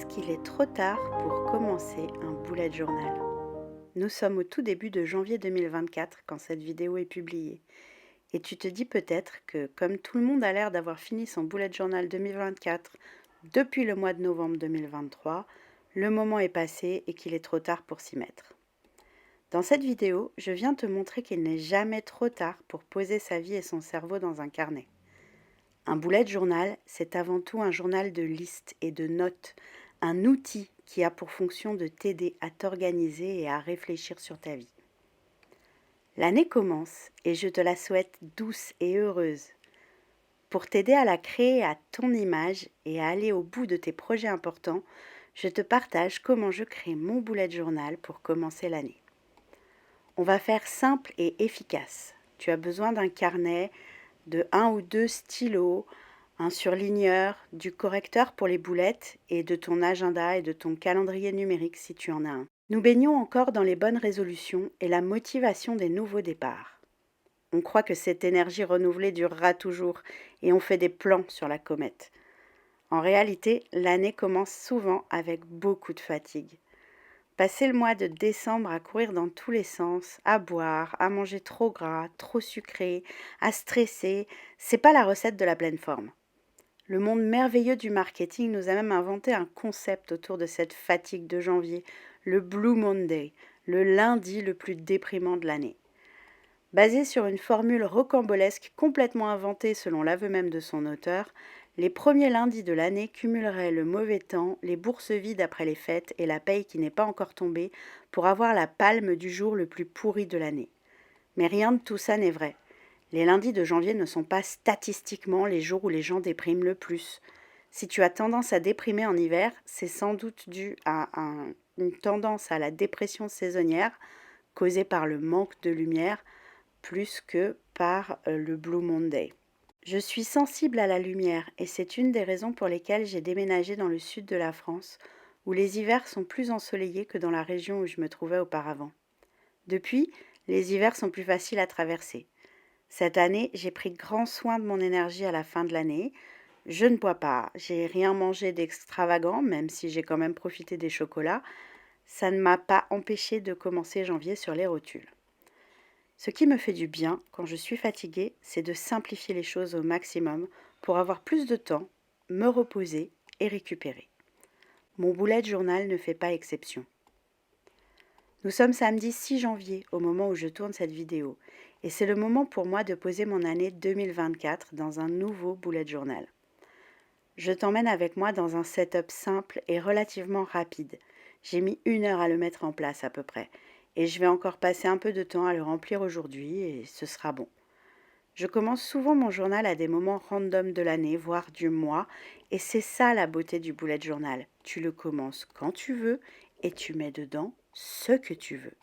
Est-ce qu'il est trop tard pour commencer un bullet journal? Nous sommes au tout début de janvier 2024 quand cette vidéo est publiée. Et tu te dis peut-être que, comme tout le monde a l'air d'avoir fini son bullet journal 2024 depuis le mois de novembre 2023, le moment est passé et qu'il est trop tard pour s'y mettre. Dans cette vidéo, je viens te montrer qu'il n'est jamais trop tard pour poser sa vie et son cerveau dans un carnet. Un bullet journal, c'est avant tout un journal de listes et de notes, un outil qui a pour fonction de t'aider à t'organiser et à réfléchir sur ta vie. L'année commence et je te la souhaite douce et heureuse. Pour t'aider à la créer à ton image et à aller au bout de tes projets importants, je te partage comment je crée mon bullet journal pour commencer l'année. On va faire simple et efficace. Tu as besoin d'un carnet, de 1 ou 2 stylos, un surligneur, du correcteur pour les boulettes et de ton agenda et de ton calendrier numérique si tu en as un. Nous baignons encore dans les bonnes résolutions et la motivation des nouveaux départs. On croit que cette énergie renouvelée durera toujours et on fait des plans sur la comète. En réalité, l'année commence souvent avec beaucoup de fatigue. Passer le mois de décembre à courir dans tous les sens, à boire, à manger trop gras, trop sucré, à stresser, c'est pas la recette de la pleine forme. Le monde merveilleux du marketing nous a même inventé un concept autour de cette fatigue de janvier, le Blue Monday, le lundi le plus déprimant de l'année. Basé sur une formule rocambolesque complètement inventée selon l'aveu même de son auteur, les premiers lundis de l'année cumuleraient le mauvais temps, les bourses vides après les fêtes et la paye qui n'est pas encore tombée pour avoir la palme du jour le plus pourri de l'année. Mais rien de tout ça n'est vrai. Les lundis de janvier ne sont pas statistiquement les jours où les gens dépriment le plus. Si tu as tendance à déprimer en hiver, c'est sans doute dû à une tendance à la dépression saisonnière causée par le manque de lumière plus que par le Blue Monday. Je suis sensible à la lumière et c'est une des raisons pour lesquelles j'ai déménagé dans le sud de la France, où les hivers sont plus ensoleillés que dans la région où je me trouvais auparavant. Depuis, les hivers sont plus faciles à traverser. Cette année, j'ai pris grand soin de mon énergie à la fin de l'année. Je ne bois pas, j'ai rien mangé d'extravagant, même si j'ai quand même profité des chocolats. Ça ne m'a pas empêché de commencer janvier sur les rotules. Ce qui me fait du bien quand je suis fatiguée, c'est de simplifier les choses au maximum pour avoir plus de temps, me reposer et récupérer. Mon bullet journal ne fait pas exception. Nous sommes samedi 6 janvier au moment où je tourne cette vidéo et c'est le moment pour moi de poser mon année 2024 dans un nouveau bullet journal. Je t'emmène avec moi dans un setup simple et relativement rapide. J'ai mis 1 heure à le mettre en place à peu près et je vais encore passer un peu de temps à le remplir aujourd'hui et ce sera bon. Je commence souvent mon journal à des moments random de l'année, voire du mois, et c'est ça la beauté du bullet journal. Tu le commences quand tu veux et tu mets dedans ce que tu veux.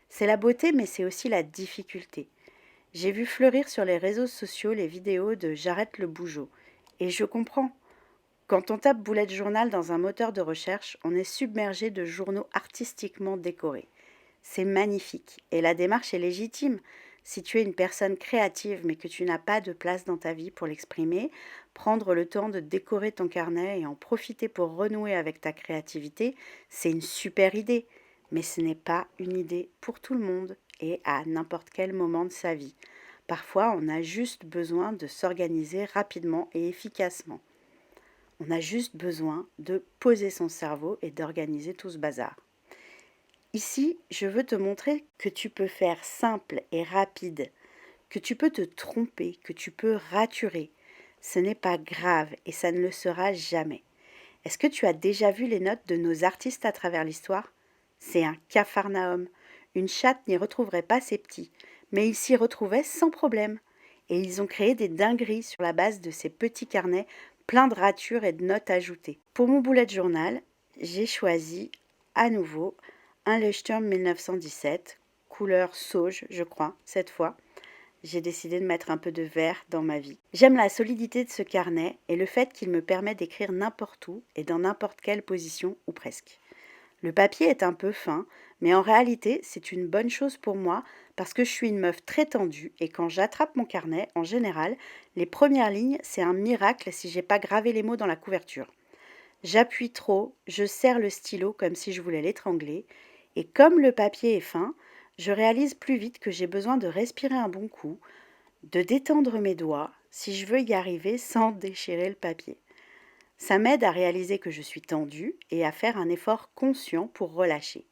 C'est la beauté, mais c'est aussi la difficulté. J'ai vu fleurir sur les réseaux sociaux les vidéos de J'arrête le bougeot, et je comprends. Quand on tape bullet journal dans un moteur de recherche, on est submergé de journaux artistiquement décorés. C'est magnifique et la démarche est légitime. Si tu es une personne créative mais que tu n'as pas de place dans ta vie pour l'exprimer, prendre le temps de décorer ton carnet et en profiter pour renouer avec ta créativité, c'est une super idée. Mais ce n'est pas une idée pour tout le monde et à n'importe quel moment de sa vie. Parfois, on a juste besoin de s'organiser rapidement et efficacement. On a juste besoin de poser son cerveau et d'organiser tout ce bazar. Ici, je veux te montrer que tu peux faire simple et rapide, que tu peux te tromper, que tu peux raturer. Ce n'est pas grave et ça ne le sera jamais. Est-ce que tu as déjà vu les notes de nos artistes à travers l'histoire? C'est un capharnaüm. Une chatte n'y retrouverait pas ses petits, mais ils s'y retrouvaient sans problème. Et ils ont créé des dingueries sur la base de ces petits carnets pleins de ratures et de notes ajoutées. Pour mon bullet journal, j'ai choisi à nouveau un Leuchtturm 1917, couleur sauge, je crois, cette fois. J'ai décidé de mettre un peu de vert dans ma vie. J'aime la solidité de ce carnet et le fait qu'il me permet d'écrire n'importe où et dans n'importe quelle position ou presque. Le papier est un peu fin, mais en réalité, c'est une bonne chose pour moi parce que je suis une meuf très tendue et quand j'attrape mon carnet, en général, les premières lignes, c'est un miracle si j'ai pas gravé les mots dans la couverture. J'appuie trop, je serre le stylo comme si je voulais l'étrangler, et comme le papier est fin, je réalise plus vite que j'ai besoin de respirer un bon coup, de détendre mes doigts si je veux y arriver sans déchirer le papier. Ça m'aide à réaliser que je suis tendue et à faire un effort conscient pour relâcher.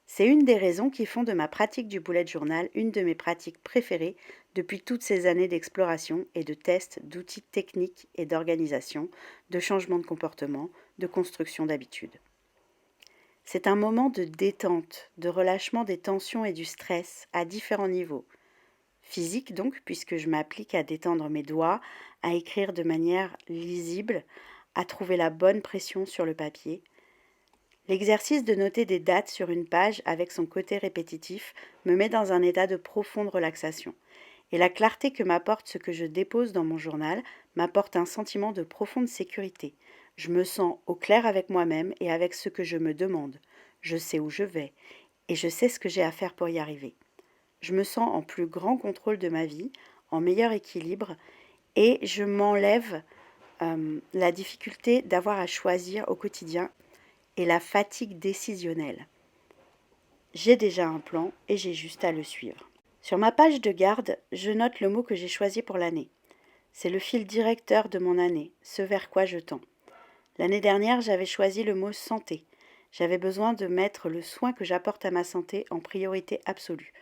C'est une des raisons qui font de ma pratique du bullet journal une de mes pratiques préférées depuis toutes ces années d'exploration et de tests d'outils techniques et d'organisation, de changement de comportement, de construction d'habitudes. C'est un moment de détente, de relâchement des tensions et du stress à différents niveaux. Physique donc, puisque je m'applique à détendre mes doigts, à écrire de manière lisible, à trouver la bonne pression sur le papier. L'exercice de noter des dates sur une page avec son côté répétitif me met dans un état de profonde relaxation. Et la clarté que m'apporte ce que je dépose dans mon journal m'apporte un sentiment de profonde sécurité. Je me sens au clair avec moi-même et avec ce que je me demande. Je sais où je vais et je sais ce que j'ai à faire pour y arriver. Je me sens en plus grand contrôle de ma vie, en meilleur équilibre et je m'enlève la difficulté d'avoir à choisir au quotidien et la fatigue décisionnelle. J'ai déjà un plan et j'ai juste à le suivre. Sur ma page de garde, je note le mot que j'ai choisi pour l'année. C'est le fil directeur de mon année, ce vers quoi je tends. L'année dernière, j'avais choisi le mot santé. J'avais besoin de mettre le soin que j'apporte à ma santé en priorité absolue.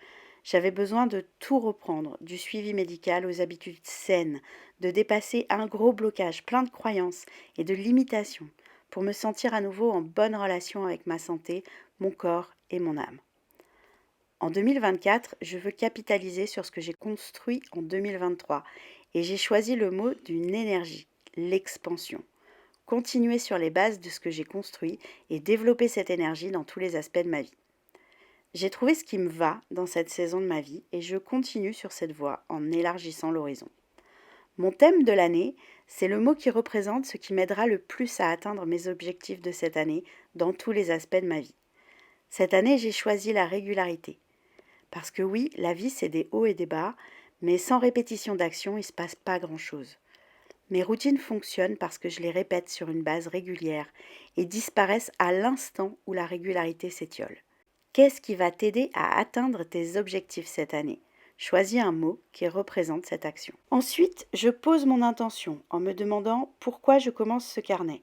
J'avais besoin de tout reprendre, du suivi médical aux habitudes saines, de dépasser un gros blocage plein de croyances et de limitations pour me sentir à nouveau en bonne relation avec ma santé, mon corps et mon âme. En 2024, je veux capitaliser sur ce que j'ai construit en 2023 et j'ai choisi le mot d'une énergie, l'expansion. Continuer sur les bases de ce que j'ai construit et développer cette énergie dans tous les aspects de ma vie. J'ai trouvé ce qui me va dans cette saison de ma vie et je continue sur cette voie en élargissant l'horizon. Mon thème de l'année, c'est le mot qui représente ce qui m'aidera le plus à atteindre mes objectifs de cette année dans tous les aspects de ma vie. Cette année, j'ai choisi la régularité. Parce que oui, la vie, c'est des hauts et des bas, mais sans répétition d'action, il ne se passe pas grand-chose. Mes routines fonctionnent parce que je les répète sur une base régulière et disparaissent à l'instant où la régularité s'étiole. Qu'est-ce qui va t'aider à atteindre tes objectifs cette année? Choisis un mot qui représente cette action. Ensuite, je pose mon intention en me demandant pourquoi je commence ce carnet.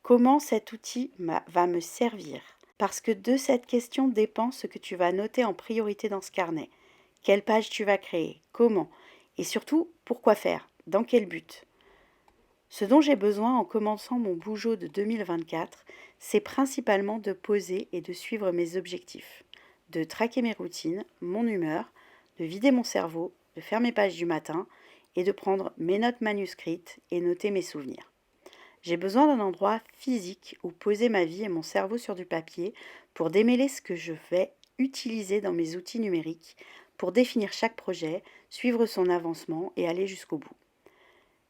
Comment cet outil va me servir? Parce que de cette question dépend ce que tu vas noter en priorité dans ce carnet. Quelle page tu vas créer? Comment? Et surtout, pourquoi faire? Dans quel but? Ce dont j'ai besoin en commençant mon Bougeot de 2024, c'est principalement de poser et de suivre mes objectifs, de traquer mes routines, mon humeur, de vider mon cerveau, de faire mes pages du matin et de prendre mes notes manuscrites et noter mes souvenirs. J'ai besoin d'un endroit physique où poser ma vie et mon cerveau sur du papier pour démêler ce que je vais utiliser dans mes outils numériques, pour définir chaque projet, suivre son avancement et aller jusqu'au bout.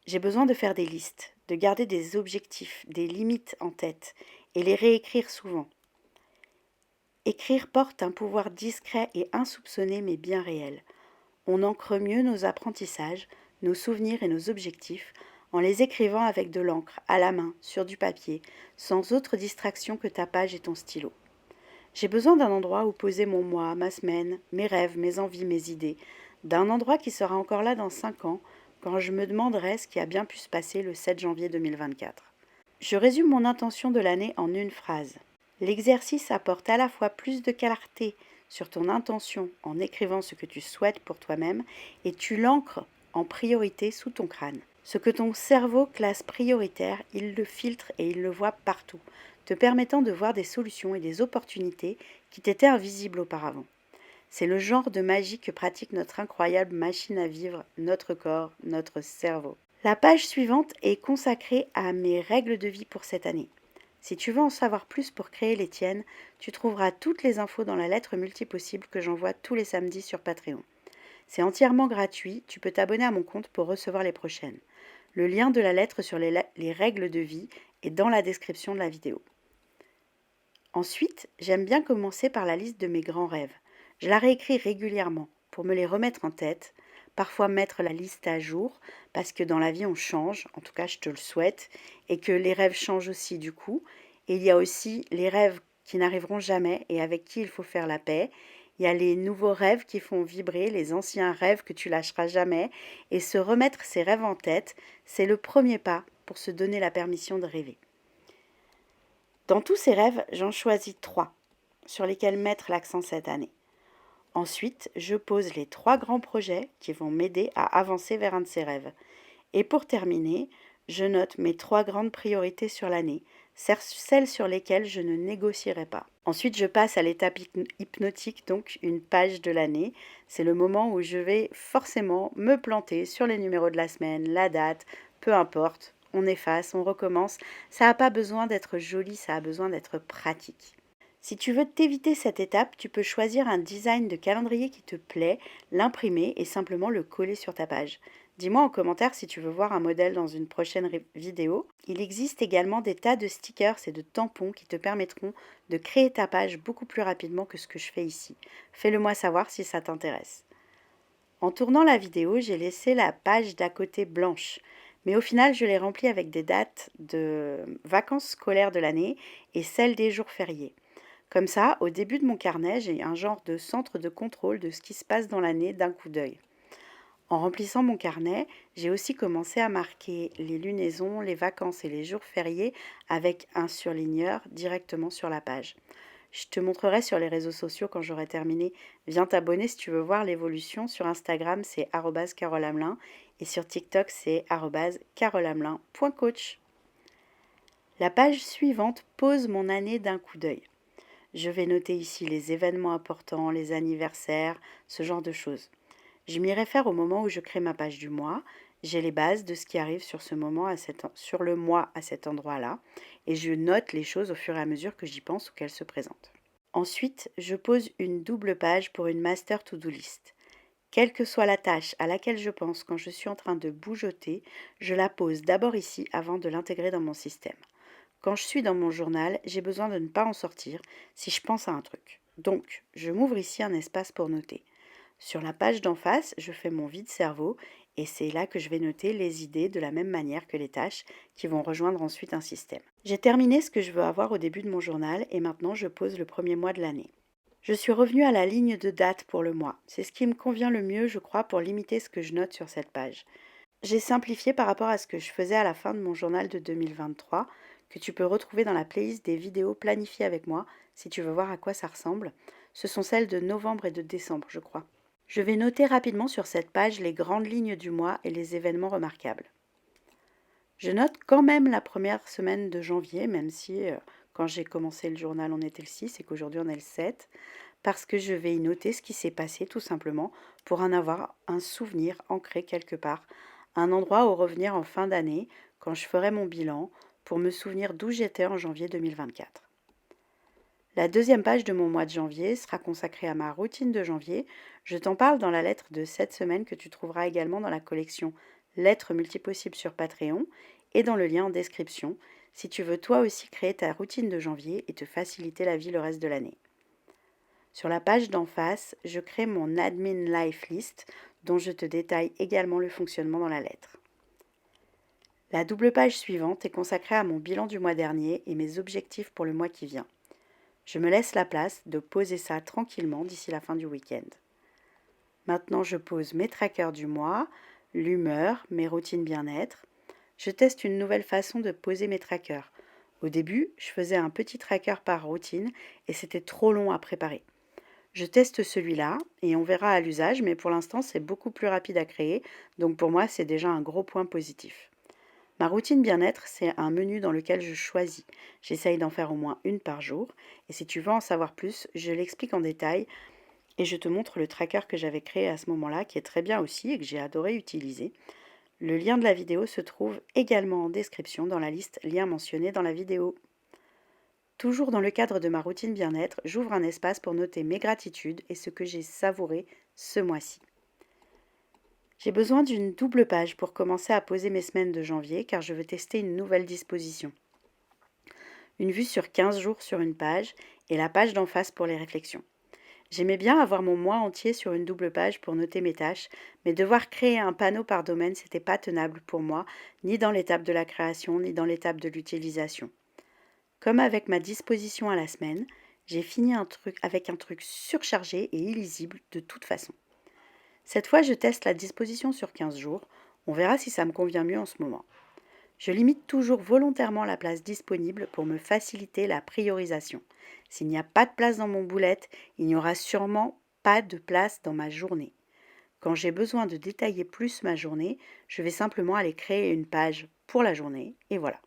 J'ai besoin de faire des listes, de garder des objectifs, des limites en tête et les réécrire souvent. Écrire porte un pouvoir discret et insoupçonné mais bien réel. On ancre mieux nos apprentissages, nos souvenirs et nos objectifs en les écrivant avec de l'encre, à la main, sur du papier, sans autre distraction que ta page et ton stylo. J'ai besoin d'un endroit où poser mon mois, ma semaine, mes rêves, mes envies, mes idées, d'un endroit qui sera encore là dans 5 ans, quand je me demanderai ce qui a bien pu se passer le 7 janvier 2024. Je résume mon intention de l'année en une phrase. L'exercice apporte à la fois plus de clarté sur ton intention en écrivant ce que tu souhaites pour toi-même et tu l'ancres en priorité sous ton crâne. Ce que ton cerveau classe prioritaire, il le filtre et il le voit partout, te permettant de voir des solutions et des opportunités qui t'étaient invisibles auparavant. C'est le genre de magie que pratique notre incroyable machine à vivre, notre corps, notre cerveau. La page suivante est consacrée à mes règles de vie pour cette année. Si tu veux en savoir plus pour créer les tiennes, tu trouveras toutes les infos dans la lettre multipossible que j'envoie tous les samedis sur Patreon. C'est entièrement gratuit, tu peux t'abonner à mon compte pour recevoir les prochaines. Le lien de la lettre sur les règles de vie est dans la description de la vidéo. Ensuite, j'aime bien commencer par la liste de mes grands rêves. Je la réécris régulièrement pour me les remettre en tête, parfois mettre la liste à jour, parce que dans la vie on change, en tout cas je te le souhaite, et que les rêves changent aussi du coup. Et il y a aussi les rêves qui n'arriveront jamais et avec qui il faut faire la paix. Il y a les nouveaux rêves qui font vibrer, les anciens rêves que tu lâcheras jamais. Et se remettre ces rêves en tête, c'est le premier pas pour se donner la permission de rêver. Dans tous ces rêves, j'en choisis 3 sur lesquels mettre l'accent cette année. Ensuite, je pose les 3 grands projets qui vont m'aider à avancer vers un de ces rêves. Et pour terminer, je note mes 3 grandes priorités sur l'année, celles sur lesquelles je ne négocierai pas. Ensuite, je passe à l'étape hypnotique, donc une page de l'année. C'est le moment où je vais forcément me planter sur les numéros de la semaine, la date, peu importe. On efface, on recommence. Ça n'a pas besoin d'être joli, ça a besoin d'être pratique. Si tu veux t'éviter cette étape, tu peux choisir un design de calendrier qui te plaît, l'imprimer et simplement le coller sur ta page. Dis-moi en commentaire si tu veux voir un modèle dans une prochaine vidéo. Il existe également des tas de stickers et de tampons qui te permettront de créer ta page beaucoup plus rapidement que ce que je fais ici. Fais-le moi savoir si ça t'intéresse. En tournant la vidéo, j'ai laissé la page d'à côté blanche. Mais au final, je l'ai remplie avec des dates de vacances scolaires de l'année et celles des jours fériés. Comme ça, au début de mon carnet, j'ai un genre de centre de contrôle de ce qui se passe dans l'année d'un coup d'œil. En remplissant mon carnet, j'ai aussi commencé à marquer les lunaisons, les vacances et les jours fériés avec un surligneur directement sur la page. Je te montrerai sur les réseaux sociaux quand j'aurai terminé. Viens t'abonner si tu veux voir l'évolution. Sur Instagram, c'est @carolamelin et sur TikTok, c'est @carolamelin.coach. La page suivante pose mon année d'un coup d'œil. Je vais noter ici les événements importants, les anniversaires, ce genre de choses. Je m'y réfère au moment où je crée ma page du mois. J'ai les bases de ce qui arrive sur ce moment sur le mois à cet endroit-là et je note les choses au fur et à mesure que j'y pense ou qu'elles se présentent. Ensuite, je pose une double page pour une master to-do list. Quelle que soit la tâche à laquelle je pense quand je suis en train de bougeoter, je la pose d'abord ici avant de l'intégrer dans mon système. Quand je suis dans mon journal, j'ai besoin de ne pas en sortir si je pense à un truc. Donc, je m'ouvre ici un espace pour noter. Sur la page d'en face, je fais mon vide-cerveau et c'est là que je vais noter les idées de la même manière que les tâches qui vont rejoindre ensuite un système. J'ai terminé ce que je veux avoir au début de mon journal et maintenant je pose le premier mois de l'année. Je suis revenue à la ligne de date pour le mois. C'est ce qui me convient le mieux, je crois, pour limiter ce que je note sur cette page. J'ai simplifié par rapport à ce que je faisais à la fin de mon journal de 2023, que tu peux retrouver dans la playlist des vidéos planifiées avec moi, si tu veux voir à quoi ça ressemble. Ce sont celles de novembre et de décembre, je crois. Je vais noter rapidement sur cette page les grandes lignes du mois et les événements remarquables. Je note quand même la première semaine de janvier, même si quand j'ai commencé le journal on était le 6 et qu'aujourd'hui on est le 7, parce que je vais y noter ce qui s'est passé tout simplement pour en avoir un souvenir ancré quelque part, un endroit où revenir en fin d'année quand je ferai mon bilan pour me souvenir d'où j'étais en janvier 2024. La deuxième page de mon mois de janvier sera consacrée à ma routine de janvier. Je t'en parle dans la lettre de cette semaine que tu trouveras également dans la collection Lettres multipossibles sur Patreon et dans le lien en description si tu veux toi aussi créer ta routine de janvier et te faciliter la vie le reste de l'année. Sur la page d'en face, je crée mon Admin Life List dont je te détaille également le fonctionnement dans la lettre. La double page suivante est consacrée à mon bilan du mois dernier et mes objectifs pour le mois qui vient. Je me laisse la place de poser ça tranquillement d'ici la fin du week-end. Maintenant, je pose mes trackers du mois, l'humeur, mes routines bien-être. Je teste une nouvelle façon de poser mes trackers. Au début, je faisais un petit tracker par routine et c'était trop long à préparer. Je teste celui-là et on verra à l'usage, mais pour l'instant, c'est beaucoup plus rapide à créer, donc pour moi, c'est déjà un gros point positif. Ma routine bien-être, c'est un menu dans lequel je choisis. J'essaye d'en faire au moins une par jour. Et si tu veux en savoir plus, je l'explique en détail et je te montre le tracker que j'avais créé à ce moment-là, qui est très bien aussi et que j'ai adoré utiliser. Le lien de la vidéo se trouve également en description dans la liste liens mentionnés dans la vidéo. Toujours dans le cadre de ma routine bien-être, j'ouvre un espace pour noter mes gratitudes et ce que j'ai savouré ce mois-ci. J'ai besoin d'une double page pour commencer à poser mes semaines de janvier car je veux tester une nouvelle disposition. Une vue sur 15 jours sur une page et la page d'en face pour les réflexions. J'aimais bien avoir mon mois entier sur une double page pour noter mes tâches, mais devoir créer un panneau par domaine, c'était pas tenable pour moi, ni dans l'étape de la création, ni dans l'étape de l'utilisation. Comme avec ma disposition à la semaine, j'ai fini avec un truc surchargé et illisible de toute façon. Cette fois, je teste la disposition sur 15 jours. On verra si ça me convient mieux en ce moment. Je limite toujours volontairement la place disponible pour me faciliter la priorisation. S'il n'y a pas de place dans mon boulette, il n'y aura sûrement pas de place dans ma journée. Quand j'ai besoin de détailler plus ma journée, je vais simplement aller créer une page pour la journée et voilà.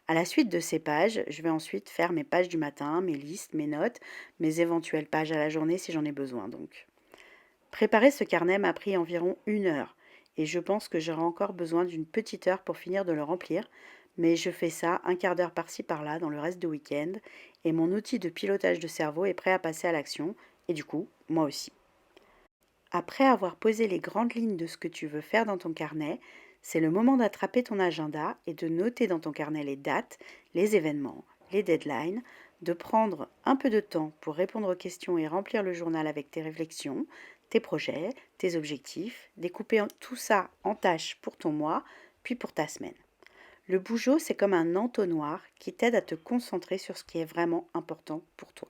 À la suite de ces pages, je vais ensuite faire mes pages du matin, mes listes, mes notes, mes éventuelles pages à la journée si j'en ai besoin donc. Préparer ce carnet m'a pris environ 1 heure et je pense que j'aurai encore besoin d'une petite heure pour finir de le remplir, mais je fais ça un quart d'heure par-ci par-là dans le reste du week-end et mon outil de pilotage de cerveau est prêt à passer à l'action et du coup, moi aussi. Après avoir posé les grandes lignes de ce que tu veux faire dans ton carnet, c'est le moment d'attraper ton agenda et de noter dans ton carnet les dates, les événements, les deadlines, de prendre un peu de temps pour répondre aux questions et remplir le journal avec tes réflexions, tes projets, tes objectifs, découper tout ça en tâches pour ton mois, puis pour ta semaine. Le bougeot, c'est comme un entonnoir qui t'aide à te concentrer sur ce qui est vraiment important pour toi.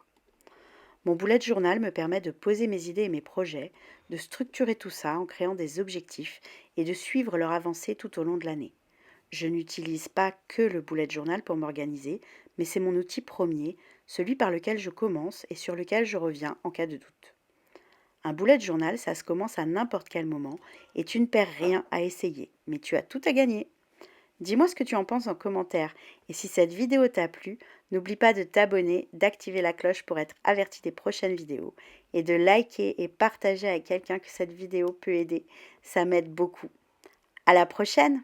Mon bullet journal me permet de poser mes idées et mes projets, de structurer tout ça en créant des objectifs et de suivre leur avancée tout au long de l'année. Je n'utilise pas que le bullet journal pour m'organiser, mais c'est mon outil premier, celui par lequel je commence et sur lequel je reviens en cas de doute. Un bullet journal, ça se commence à n'importe quel moment et tu ne perds rien à essayer, mais tu as tout à gagner. Dis-moi ce que tu en penses en commentaire et si cette vidéo t'a plu, n'oublie pas de t'abonner, d'activer la cloche pour être averti des prochaines vidéos et de liker et partager avec quelqu'un que cette vidéo peut aider. Ça m'aide beaucoup. À la prochaine!